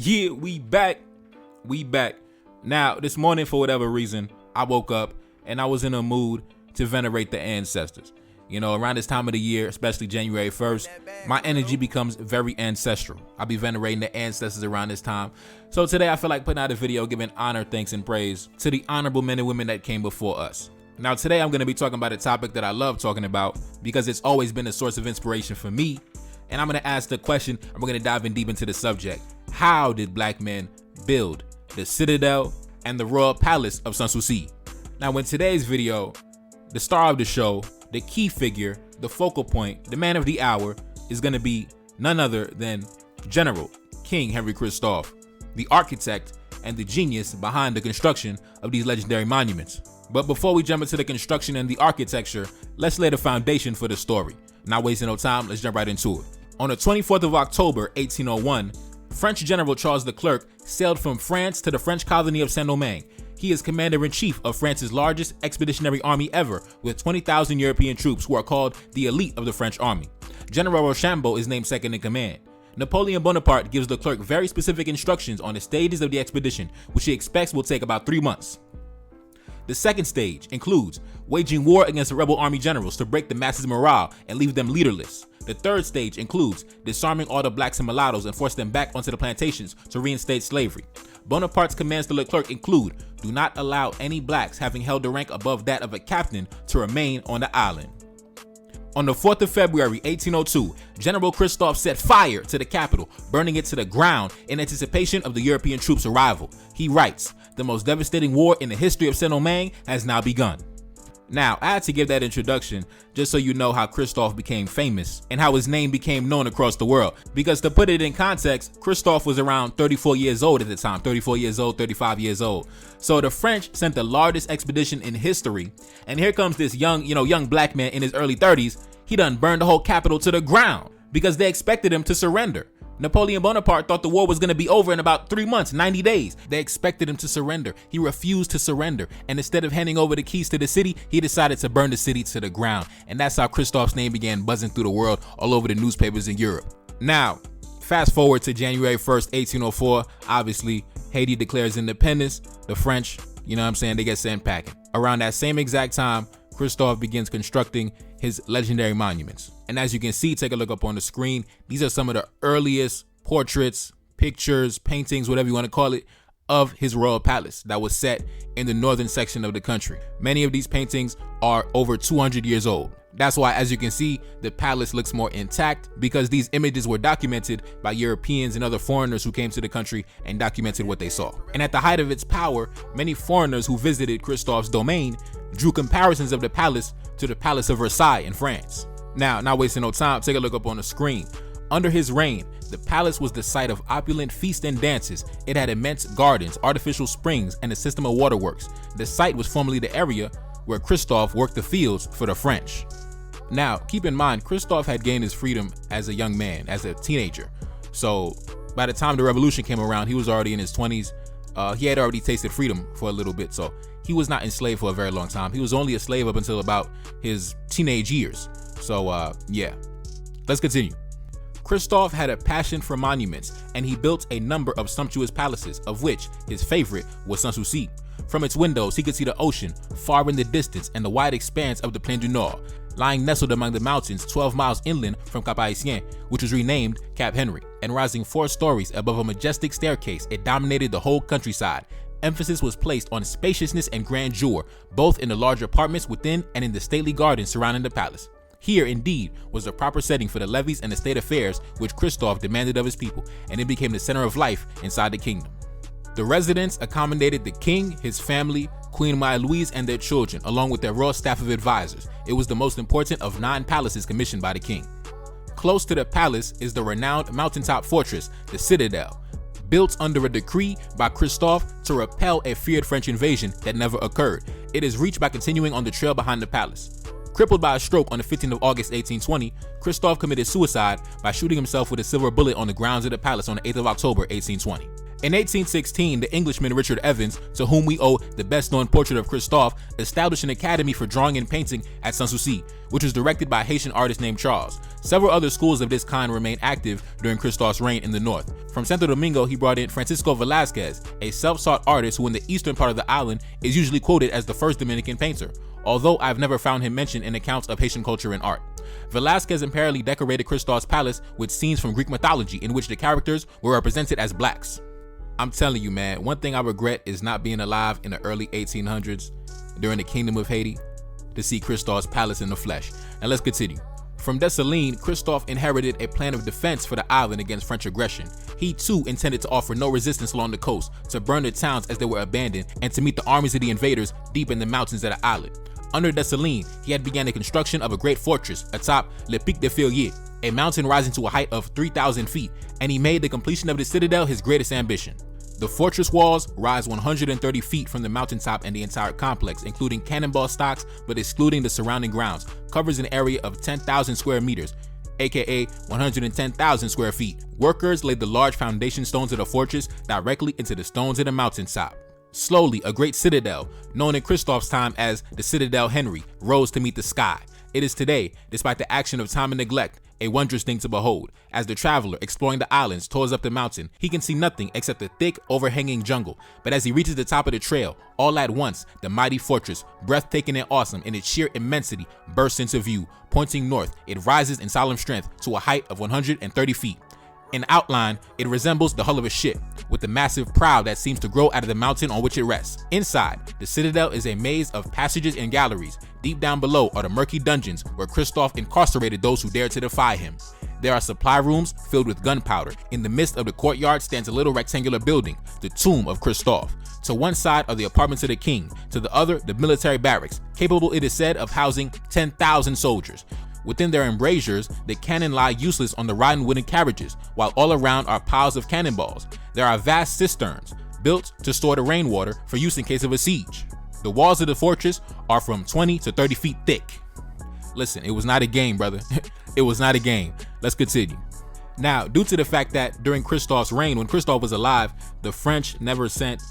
Yeah, we back. Now, this morning, for whatever reason, I woke up and I was in a mood to venerate the ancestors. You know, around this time of the year, especially January 1st, my energy becomes very ancestral. I'll be venerating the ancestors around this time. So today I feel like putting out a video giving honor, thanks, and praise to the honorable men and women that came before us. Now today I'm going to be talking about a topic that I love talking about because it's always been a source of inspiration for me. And I'm going to ask the question, and we're going to dive in deep into the subject. How did black men build the Citadel and the Royal Palace of Sans-Souci? Now in today's video, the star of the show, the key figure, the focal point, the man of the hour is going to be none other than General King Henri Christophe, the architect and the genius behind the construction of these legendary monuments. But before we jump into the construction and the architecture, let's lay the foundation for the story. Not wasting no time, let's jump right into it. On the 24th of October, 1801, French General Charles Leclerc sailed from France to the French colony of Saint-Domingue. He is commander-in-chief of France's largest expeditionary army ever, with 20,000 European troops who are called the elite of the French army. General Rochambeau is named second in command. Napoleon Bonaparte gives Leclerc very specific instructions on the stages of the expedition, which he expects will take about 3 months. The second stage includes waging war against the rebel army generals to break the masses' morale and leave them leaderless. The third stage includes disarming all the blacks and mulattoes and force them back onto the plantations to reinstate slavery. Bonaparte's commands to Leclerc include: do not allow any blacks having held a rank above that of a captain to remain on the island. On the 4th of February 1802, General Christophe set fire to the capital, burning it to the ground in anticipation of the European troops' arrival. He writes, "The most devastating war in the history of Saint-Domingue has now begun." Now, I had to give that introduction just so you know how Christophe became famous and how his name became known across the world. Because to put it in context, Christophe was around 34 years old at the time, 34 years old, 35 years old. So the French sent the largest expedition in history, and here comes this young black man in his early 30s. He done burned the whole capital to the ground because they expected him to surrender. Napoleon Bonaparte thought the war was going to be over in about 3 months, 90 days. They expected him to surrender. He refused to surrender. And instead of handing over the keys to the city, he decided to burn the city to the ground. And that's how Christophe's name began buzzing through the world, all over the newspapers in Europe. Now, fast forward to January 1st, 1804. Obviously, Haiti declares independence. The French, they get sent packing. Around that same exact time, Christophe begins constructing his legendary monuments. And as you can see, take a look up on the screen. These are some of the earliest portraits, pictures, paintings, whatever you want to call it, of his royal palace that was set in the northern section of the country. Many of these paintings are over 200 years old. That's why, as you can see, the palace looks more intact, because these images were documented by Europeans and other foreigners who came to the country and documented what they saw. And at the height of its power, many foreigners who visited Christophe's domain drew comparisons of the palace to the Palace of Versailles in France. Now, not wasting no time, take a look up on the screen. Under his reign, the palace was the site of opulent feasts and dances. It had immense gardens, artificial springs, and a system of waterworks. The site was formerly the area where Christophe worked the fields for the French. Now, keep in mind, Christophe had gained his freedom as a young man, as a teenager. So by the time the revolution came around, he was already in his 20s. He had already tasted freedom for a little bit, so he was not enslaved for a very long time. He was only a slave up until about his teenage years. So yeah, let's continue. Christophe had a passion for monuments, and he built a number of sumptuous palaces, of which his favorite was Sans-Souci. From its windows, he could see the ocean far in the distance and the wide expanse of the Plaine du Nord, lying nestled among the mountains 12 miles inland from Cap Haitien, which was renamed Cap Henri. And rising 4 stories above a majestic staircase, it dominated the whole countryside. Emphasis was placed on spaciousness and grandeur, both in the large apartments within and in the stately gardens surrounding the palace. Here, indeed, was the proper setting for the levees and the state affairs which Christophe demanded of his people, and it became the center of life inside the kingdom. The residents accommodated the king, his family, Queen Marie-Louise, and their children, along with their royal staff of advisors. It was the most important of 9 palaces commissioned by the king. Close to the palace is the renowned mountaintop fortress, the Citadel, built under a decree by Christophe to repel a feared French invasion that never occurred. It is reached by continuing on the trail behind the palace. Crippled by a stroke on the 15th of August 1820, Christophe committed suicide by shooting himself with a silver bullet on the grounds of the palace on the 8th of October 1820. In 1816, the Englishman Richard Evans, to whom we owe the best-known portrait of Christophe, established an academy for drawing and painting at Sans-Souci, which was directed by a Haitian artist named Charles. Several other schools of this kind remained active during Christophe's reign in the north. From Santo Domingo, he brought in Francisco Velázquez, a self-sought artist who in the eastern part of the island is usually quoted as the first Dominican painter, although I've never found him mentioned in accounts of Haitian culture and art. Velázquez apparently decorated Christophe's palace with scenes from Greek mythology in which the characters were represented as blacks. I'm telling you, man, one thing I regret is not being alive in the early 1800s during the Kingdom of Haiti to see Christophe's palace in the flesh. And let's continue. From Dessalines, Christophe inherited a plan of defense for the island against French aggression. He too intended to offer no resistance along the coast, to burn the towns as they were abandoned, and to meet the armies of the invaders deep in the mountains of the island. Under Dessalines, he had begun the construction of a great fortress atop Le Pic de Fillier, a mountain rising to a height of 3,000 feet, and he made the completion of the citadel his greatest ambition. The fortress walls rise 130 feet from the mountaintop, and the entire complex, including cannonball stocks but excluding the surrounding grounds, covers an area of 10,000 square meters, aka 110,000 square feet. Workers laid the large foundation stones of the fortress directly into the stones of the mountaintop. Slowly, a great citadel, known in Christophe's time as the Citadelle Henri, rose to meet the sky. It is today, despite the action of time and neglect, a wondrous thing to behold. As the traveler exploring the islands tours up the mountain, he can see nothing except the thick, overhanging jungle. But as he reaches the top of the trail, all at once, the mighty fortress, breathtaking and awesome in its sheer immensity, bursts into view. Pointing north, it rises in solemn strength to a height of 130 feet. In outline, it resembles the hull of a ship, with the massive prow that seems to grow out of the mountain on which it rests. Inside, the citadel is a maze of passages and galleries. Deep down below are the murky dungeons where Christophe incarcerated those who dared to defy him. There are supply rooms filled with gunpowder. In the midst of the courtyard stands a little rectangular building, the tomb of Christophe. To one side are the apartments of the king, to the other the military barracks, capable, it is said, of housing 10,000 soldiers. Within their embrasures, the cannon lie useless on the rotten wooden carriages, while all around are piles of cannonballs. There are vast cisterns, built to store the rainwater for use in case of a siege. The walls of the fortress are from 20 to 30 feet thick. Listen, it was not a game, brother. It was not a game. Let's continue. Now, due to the fact that during Christophe's reign, when Christophe was alive, the French never sent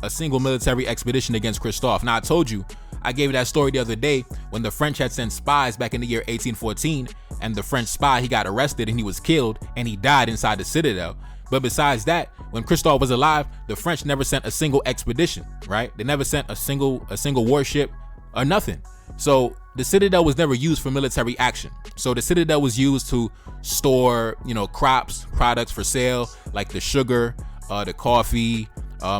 a single military expedition against Christophe. Now, I told you, I gave you that story the other day when the French had sent spies back in the year 1814, and the French spy, he got arrested and he was killed and he died inside the citadel. But besides that, when Christophe was alive, the French never sent a single expedition, right? They never sent a single warship or nothing. So the citadel was never used for military action. So the citadel was used to store, crops, products for sale, like the sugar, the coffee,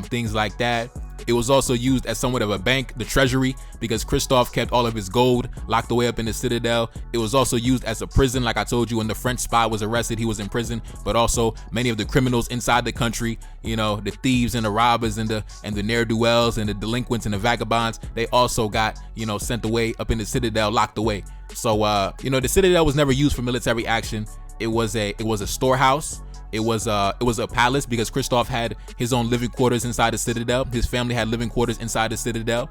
things like that. It was also used as somewhat of a bank, the treasury, because Christophe kept all of his gold locked away up in the citadel. It was also used as a prison. Like I told you, when the French spy was arrested, he was in prison, but also many of the criminals inside the country, the thieves and the robbers and the ne'er-do-wells and the delinquents and the vagabonds, they also got, sent away up in the citadel, locked away. So, the citadel was never used for military action. It was a storehouse. It was a palace because Christophe had his own living quarters inside the citadel. His family had living quarters inside the citadel.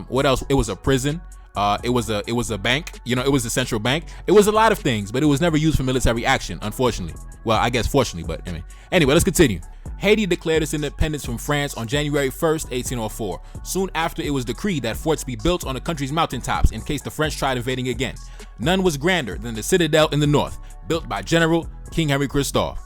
What else? It was a prison. It was a bank. It was a central bank. It was a lot of things, but it was never used for military action, unfortunately. Well, I guess fortunately, but anyway, let's continue. Haiti declared its independence from France on January 1st, 1804. Soon after, it was decreed that forts be built on the country's mountaintops in case the French tried invading again. None was grander than the citadel in the north, built by General King Henri Christophe.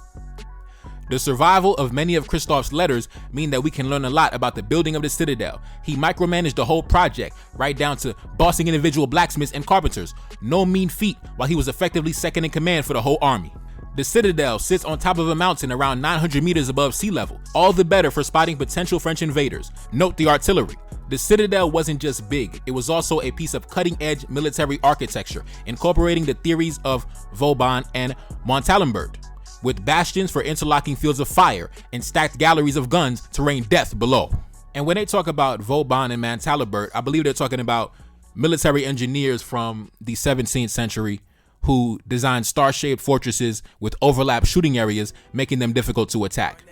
The survival of many of Christophe's letters mean that we can learn a lot about the building of the citadel. He micromanaged the whole project, right down to bossing individual blacksmiths and carpenters. No mean feat, while he was effectively second in command for the whole army. The citadel sits on top of a mountain around 900 meters above sea level, all the better for spotting potential French invaders. Note the artillery. The citadel wasn't just big, it was also a piece of cutting-edge military architecture, incorporating the theories of Vauban and Montalembert, with bastions for interlocking fields of fire and stacked galleries of guns to rain death below. And when they talk about Vauban and Montalembert, I believe they're talking about military engineers from the 17th century who designed star-shaped fortresses with overlap shooting areas, making them difficult to attack.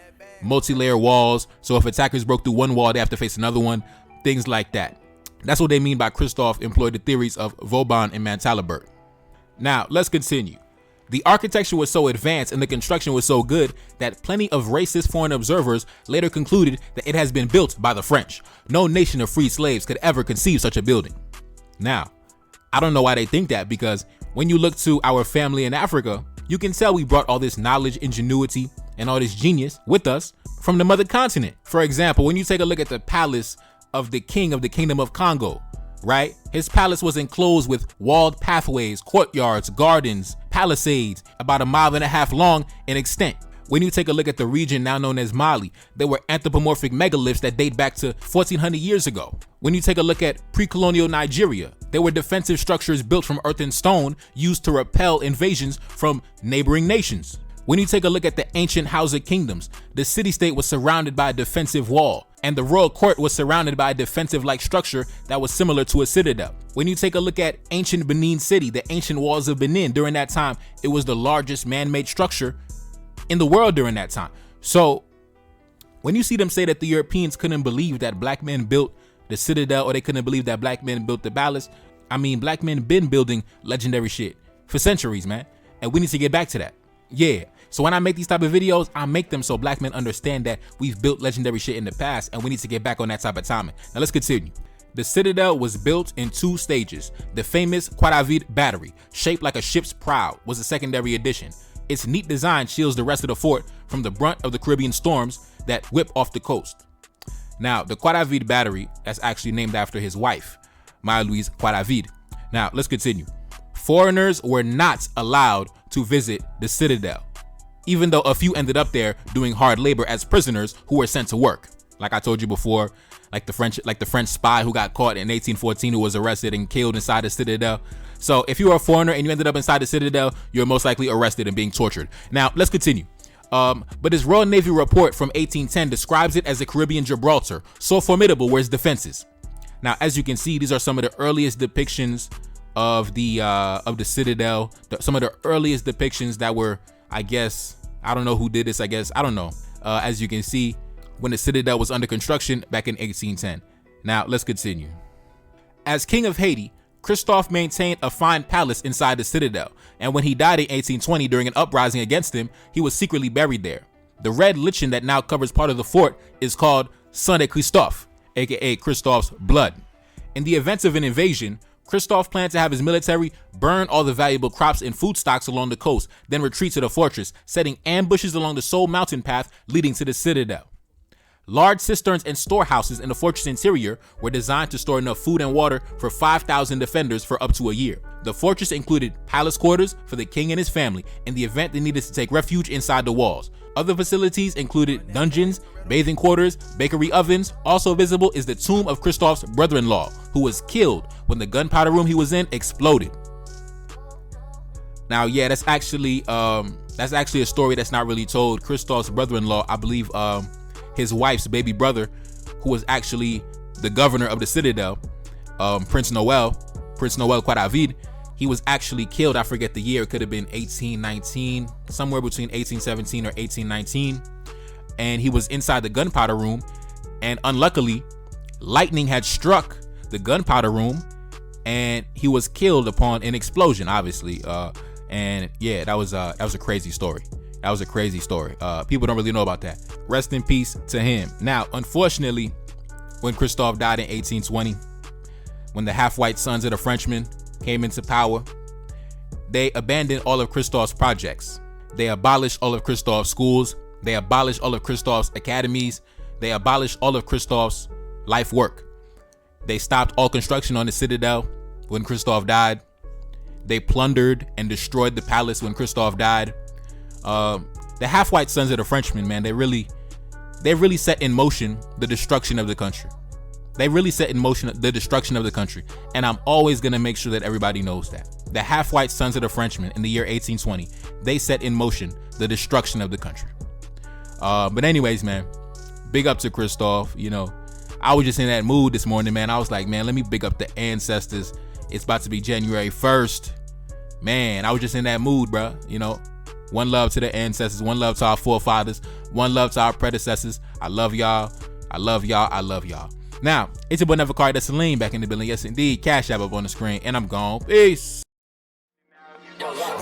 Multi-layer walls, so if attackers broke through one wall, they have to face another one, things like that. That's what they mean by Christophe employed the theories of Vauban and Montalembert. Now, let's continue. The architecture was so advanced and the construction was so good that plenty of racist foreign observers later concluded that it has been built by the French. No nation of free slaves could ever conceive such a building. Now, I don't know why they think that, because when you look to our family in Africa, you can tell we brought all this knowledge, ingenuity, and all this genius with us from the mother continent. For example, when you take a look at the palace of the king of the Kingdom of Congo, right? His palace was enclosed with walled pathways, courtyards, gardens, palisades, about 1.5 miles long in extent. When you take a look at the region now known as Mali, there were anthropomorphic megaliths that date back to 1400 years ago. When you take a look at pre-colonial Nigeria, there were defensive structures built from earth and stone used to repel invasions from neighboring nations. When you take a look at the ancient Hausa kingdoms, the city-state was surrounded by a defensive wall, and the royal court was surrounded by a defensive-like structure that was similar to a citadel. When you take a look at ancient Benin City, the ancient walls of Benin, during that time, it was the largest man-made structure in the world during that time. So when you see them say that the Europeans couldn't believe that black men built the citadel, or they couldn't believe that black men built the palace, I mean, black men been building legendary shit for centuries, man, and we need to get back to that. Yeah. So when I make these type of videos, I make them so black men understand that we've built legendary shit in the past and we need to get back on that type of timing. Now let's continue. The Citadel was built in 2 stages. The famous Quadavid battery, shaped like a ship's prow, was a secondary addition. Its neat design shields the rest of the fort from the brunt of the Caribbean storms that whip off the coast. Now, the Quadavid battery, that's actually named after his wife, Marie-Louise Quadavid. Now, let's continue. Foreigners were not allowed to visit the Citadel, even though a few ended up there doing hard labor as prisoners who were sent to work. Like I told you before, like the French spy who got caught in 1814, who was arrested and killed inside the Citadel. So if you were a foreigner and you ended up inside the Citadel, you're most likely arrested and being tortured. Now, let's continue. But his Royal Navy report from 1810 describes it as a Caribbean Gibraltar, so formidable were its defenses. Now, as you can see, these are some of the earliest depictions of the Citadel, some of the earliest depictions that were, I guess, I don't know who did this, I don't know. As you can see, when the Citadel was under construction back in 1810. Now, let's continue. As King of Haiti, Christophe maintained a fine palace inside the Citadel, and when he died in 1820 during an uprising against him, he was secretly buried there. The red lichen that now covers part of the fort is called Sang de Christophe, aka Christophe's blood. In the event of an invasion, Christophe planned to have his military burn all the valuable crops and food stocks along the coast, then retreat to the fortress, setting ambushes along the sole mountain path leading to the Citadel. Large cisterns and storehouses in the fortress interior were designed to store enough food and water for 5,000 defenders for up to a year. The fortress included palace quarters for the king and his family in the event they needed to take refuge inside the walls. Other facilities included dungeons, bathing quarters, bakery ovens. Also visible is the tomb of Christophe's brother-in-law, who was killed when the gunpowder room he was in exploded. Now, yeah, that's actually a story that's not really told. Christophe's brother-in-law, I believe, his wife's baby brother, who was actually the governor of the Citadel, Prince Noel Quadavid, he was actually killed. I forget the year. It could have been 1819, somewhere between 1817 or 1819. And he was inside the gunpowder room, and unluckily, lightning had struck the gunpowder room, and he was killed upon an explosion, obviously. And yeah, that was a crazy story. That was a crazy story. People don't really know about that. Rest in peace to him. Now, unfortunately, when Christophe died in 1820, when the half-white sons of the Frenchmen came into power, they abandoned all of Christophe's projects. They abolished all of Christophe's schools. They abolished all of Christophe's academies. They abolished all of Christophe's life work. They stopped all construction on the Citadel when Christophe died. They plundered and destroyed the palace when Christophe died. The half-white sons of the Frenchmen, man, they really set in motion the destruction of the country. They really set in motion the destruction of the country. And I'm always going to make sure that everybody knows that. The half-white sons of the Frenchmen in the year 1820, they set in motion the destruction of the country. But anyways, man, big up to Christophe. You know, I was just in that mood this morning, man. I was like, man, let me big up the ancestors. It's about to be January 1st. Man, I was just in that mood, bro. You know, one love to the ancestors. One love to our forefathers. One love to our predecessors. I love y'all. I love y'all. I love y'all. Now, it's your boy Never Card. That's Celine back in the building. Yes, indeed. Cash App up on the screen. And I'm gone. Peace.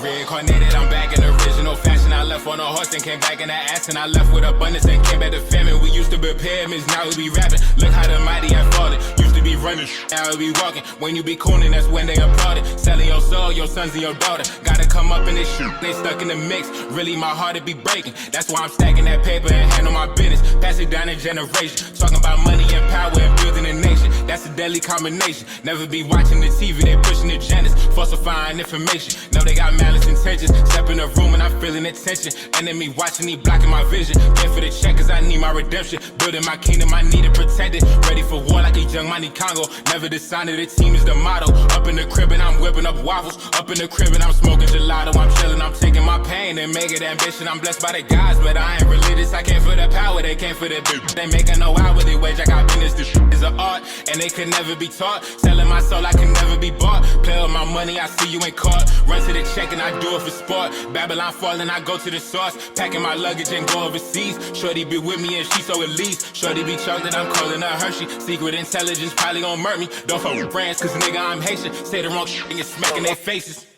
Reincarnated, I'm back in original fashion. I left on a horse and came back in the ass, and I left with abundance and came back to famine. We used to be pyramids, now we be rapping. Look how the mighty have fallen. Used to be running, now we be walking. When you be cooning, that's when they applauded. Selling your soul, your sons and your daughter. Gotta come up in this shit, they stuck in the mix. Really, my heart it be breaking. That's why I'm stacking that paper and handle my business. Pass it down in generation. Talking about money and power and building a nation. That's a deadly combination. Never be watching the TV, they pushing agendas, falsifying information. Know they got malice intentions. Step in the room and I'm feeling the tension. Enemy watching, he blocking my vision. Get for the check cause I need my redemption. Building my kingdom, I need it protected. Ready for war like a young Money Congo. Never decided the team is the motto. Up in the crib and I'm whipping up waffles. Up in the crib and I'm smoking gelato. I'm chilling, I'm taking my pain and make it ambition. I'm blessed by the gods, but I ain't religious. I came for the power, they came for the bitch. They making no hourly wage, I got business. This is an art, and they could never be taught. Selling my soul, I can never be bought. Play with my money, I see you ain't caught. Run to the check and I do it for sport. Babylon falling, I go to the source. Packing my luggage and go overseas. Shorty be with me and she so elite. Shorty be chocolate, I'm calling her Hershey. Secret intelligence probably gon' murk me. Don't fuck with brands, cause nigga I'm Haitian. Say the wrong shit and get smack in their faces.